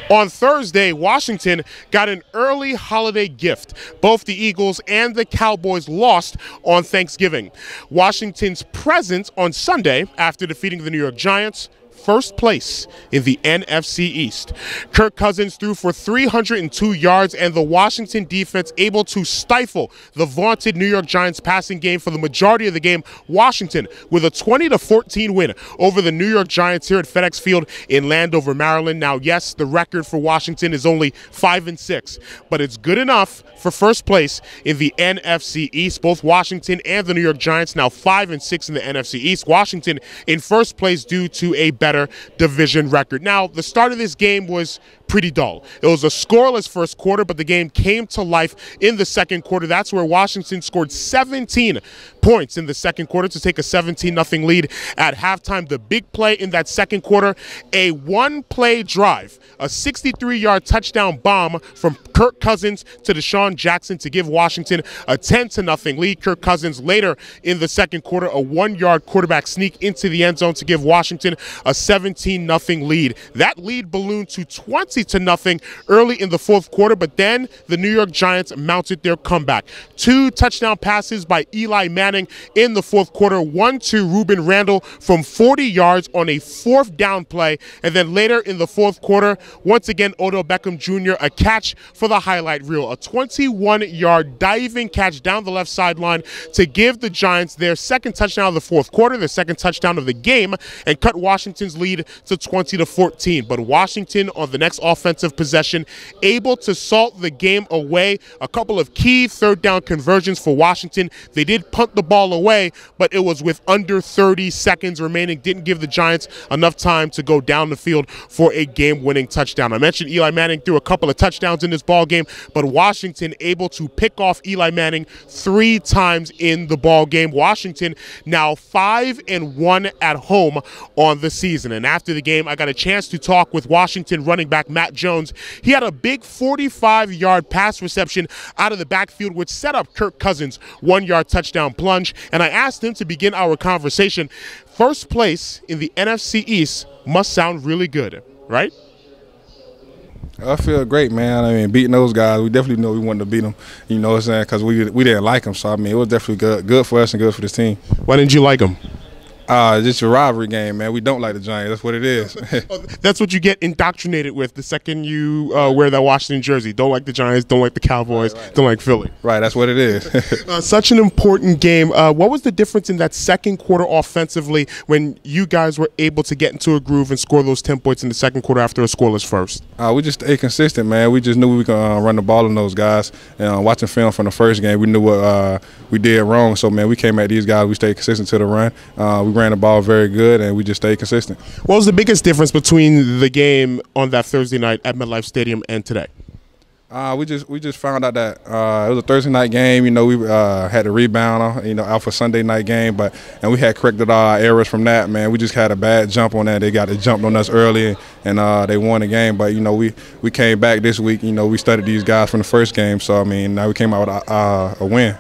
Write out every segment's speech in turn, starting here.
On Thursday, Washington got an early holiday gift. Both the Eagles and the Cowboys lost on Thanksgiving. Washington's present on Sunday after defeating the New York Giants, first place in the NFC East. Kirk Cousins threw for 302 yards, and the Washington defense able to stifle the vaunted New York Giants passing game for the majority of the game. Washington with a 20-14 win over the New York Giants here at FedEx Field in Landover, Maryland. Now, yes, the record for Washington is only 5-6, but it's good enough for first place in the NFC East. Both Washington and the New York Giants now 5-6 in the NFC East. Washington in first place due to a better division record. Now, the start of this game was pretty dull. It was a scoreless first quarter, but the game came to life in the second quarter. That's where Washington scored 17 points in the second quarter to take a 17-0 lead at halftime. The big play in that second quarter, a one-play drive, a 63-yard touchdown bomb from Kirk Cousins to Deshaun Jackson to give Washington a 10-0 lead. Kirk Cousins later in the second quarter, a one-yard quarterback sneak into the end zone to give Washington a 17-0 lead. That lead ballooned to 20-0 early in the fourth quarter, but then the New York Giants mounted their comeback. 2 touchdown passes by Eli Manning in the fourth quarter, one to Ruben Randle from 40 yards on a fourth down play, and then later in the fourth quarter, once again, Odell Beckham Jr., a catch for the highlight reel, a 21-yard diving catch down the left sideline to give the Giants their second touchdown of the fourth quarter, their second touchdown of the game, and cut Washington's lead to 20-14. But Washington on the next offensive possession able to salt the game away. A couple of key third down conversions for Washington. They did punt the ball away, but it was with under 30 seconds remaining. Didn't give the Giants enough time to go down the field for a game-winning touchdown. I mentioned Eli Manning threw a couple of touchdowns in this ball game, but Washington able to pick off Eli Manning 3 times in the ball game. Washington now 5-1 at home on the season. And after the game, I got a chance to talk with Washington running back Matt Jones. He had a big 45-yard pass reception out of the backfield, which set up Kirk Cousins' 1-yard touchdown plunge. And I asked him to begin our conversation. First place in the NFC East must sound really good, right? I feel great, man. I mean, beating those guys, we definitely know we wanted to beat them, you know what I'm saying, because we didn't like them. So, I mean, it was definitely good for us and good for the team. Why didn't you like them? Just a rivalry game, man. We don't like the Giants. That's what it is. That's what you get indoctrinated with the second you wear that Washington jersey. Don't like the Giants, don't like the Cowboys, right. Don't like Philly. Right, that's what it is. Such an important game. What was the difference in that second quarter offensively when you guys were able to get into a groove and score those 10 points in the second quarter after a scoreless first? We just stayed consistent, man. We just knew we could run the ball on those guys. And watching film from the first game, we knew what we did wrong. So, man, we came at these guys. We stayed consistent to the run. We ran the ball very good, and we just stayed consistent. What was the biggest difference between the game on that Thursday night at MetLife Stadium and today? We just found out that it was a Thursday night game. You know, we had to rebound, out for Sunday night game, and we had corrected our errors from that. Man, we just had a bad jump on that. They got to jump on us early, and they won the game. But we came back this week. We studied these guys from the first game, so I mean, now we came out with a win.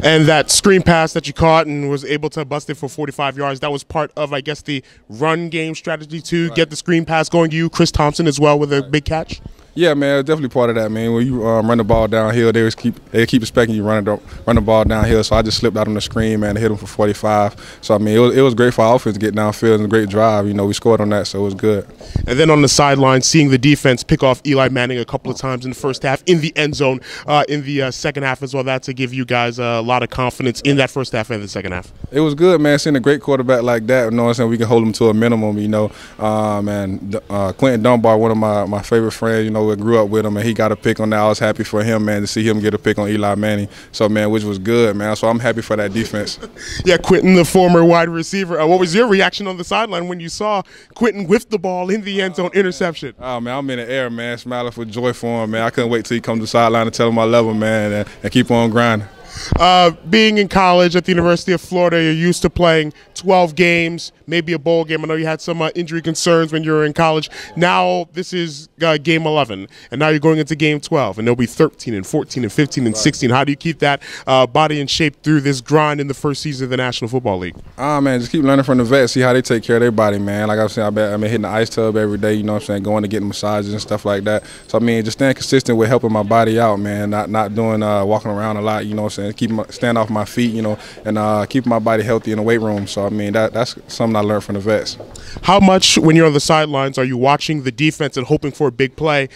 And that screen pass that you caught and was able to bust it for 45 yards, that was part of, I guess, the run game strategy to get the screen pass going. You, Chris Thompson, as well with a big catch? Yeah, man, it's definitely part of that, man. When you run the ball downhill, they keep expecting you run the ball downhill. So I just slipped out on the screen, man, and hit him for 45. So I mean, it was great for our offense to get downfield and a great drive. We scored on that, so it was good. And then on the sideline, seeing the defense pick off Eli Manning a couple of times in the first half, in the end zone, in the second half as well. That to give you guys a lot of confidence in that first half and the second half. It was good, man. Seeing a great quarterback like that, knowing we can hold him to a minimum. Quentin Dunbar, one of my favorite friends. We grew up with him, and he got a pick on that. I was happy for him, man, to see him get a pick on Eli Manning. So, man, which was good, man. So I'm happy for that defense. Yeah, Quentin, the former wide receiver. What was your reaction on the sideline when you saw Quentin whiff the ball in the end zone interception? Oh, man, I'm in the air, man, smiling for joy for him, man. I couldn't wait till he come to the sideline and tell him I love him, man, and keep on grinding. Being in college at the University of Florida, you're used to playing 12 games, maybe a bowl game. I know you had some injury concerns when you were in college. Now this is game 11, and now you're going into game 12, and there'll be 13 and 14 and 15 and 16. How do you keep that body in shape through this grind in the first season of the National Football League? Man, just keep learning from the vets, see how they take care of their body, man. Like I was saying, I've been hitting the ice tub every day, you know what I'm saying, going to getting massages and stuff like that. So, I mean, just staying consistent with helping my body out, man, not doing walking around a lot, you know what I'm saying, staying off my feet, you know, and keeping my body healthy in the weight room. So, I mean, that's something I learned from the vets. How much, when you're on the sidelines, are you watching the defense and hoping for a big play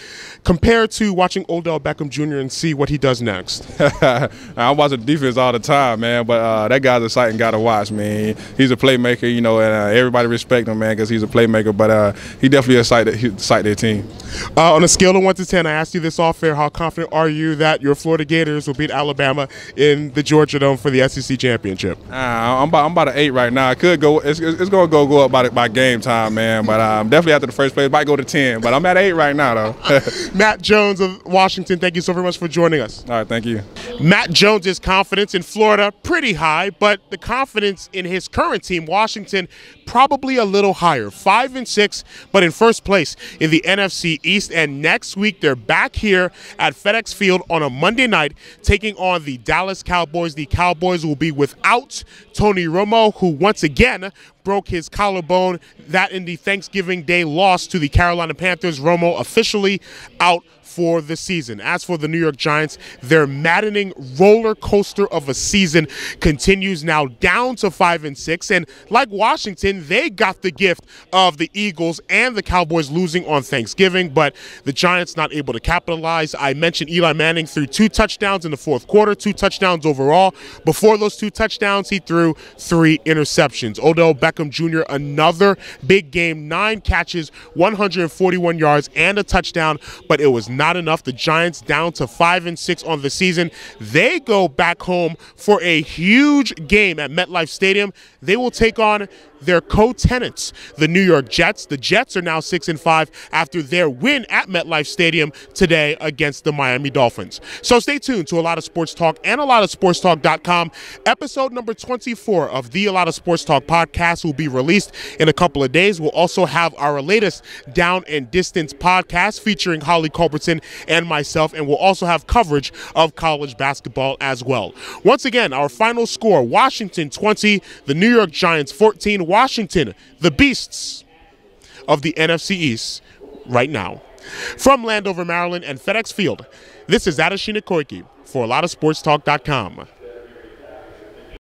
compared to watching Odell Beckham Jr. and see what he does next? I watch the defense all the time, man, but that guy's exciting guy to watch, man. He's a playmaker, you know, and everybody respect him, man, because he's a playmaker, but he definitely excited their team. On a scale of 1 to 10, I asked you this off air, how confident are you that your Florida Gators will beat Alabama in the Georgia Dome for the SEC championship? I'm about an 8 right now. It could go. It's going to go up by game time, man. But definitely after the first play, it might go to 10. But I'm at 8 right now, though. Matt Jones of Washington, thank you so very much for joining us. All right, thank you. Matt Jones's confidence in Florida pretty high, but the confidence in his current team, Washington, probably a little higher. 5-6, but in first place in the NFC East. And next week they're back here at FedEx Field on a Monday night, taking on the Dallas Cowboys. The Cowboys will be without Tony Romo, who once again broke his collarbone. That in the Thanksgiving Day loss to the Carolina Panthers. Romo officially out for the season. As for the New York Giants, their maddening roller coaster of a season continues, now down to 5-6. And like Washington, they got the gift of the Eagles and the Cowboys losing on Thanksgiving, but the Giants not able to capitalize. I mentioned Eli Manning threw 2 touchdowns in the fourth quarter, 2 touchdowns overall. Before those 2 touchdowns, he threw 3 interceptions. Odell Beckham Jr., another big game, 9 catches, 141 yards, and a touchdown, but it was not enough. The Giants down to 5-6 on the season. They go back home for a huge game at MetLife Stadium. They will take on their co-tenants, the New York Jets. The Jets are now 6-5 after their win at MetLife Stadium today against the Miami Dolphins. So stay tuned to A Lot of Sports Talk and ALOTOFSportsTalk.com. Episode number 24 of the A Lot of Sports Talk podcast will be released in a couple of days. We'll also have our latest Down and Distance podcast featuring Holly Culbertson and myself, and we'll also have coverage of college basketball as well. Once again, our final score, Washington 20, the New York Giants 14. Washington, the Beasts of the NFC East right now. From Landover, Maryland and FedEx Field, this is Adeshina Koike for ALOTOFSportsTalk.com.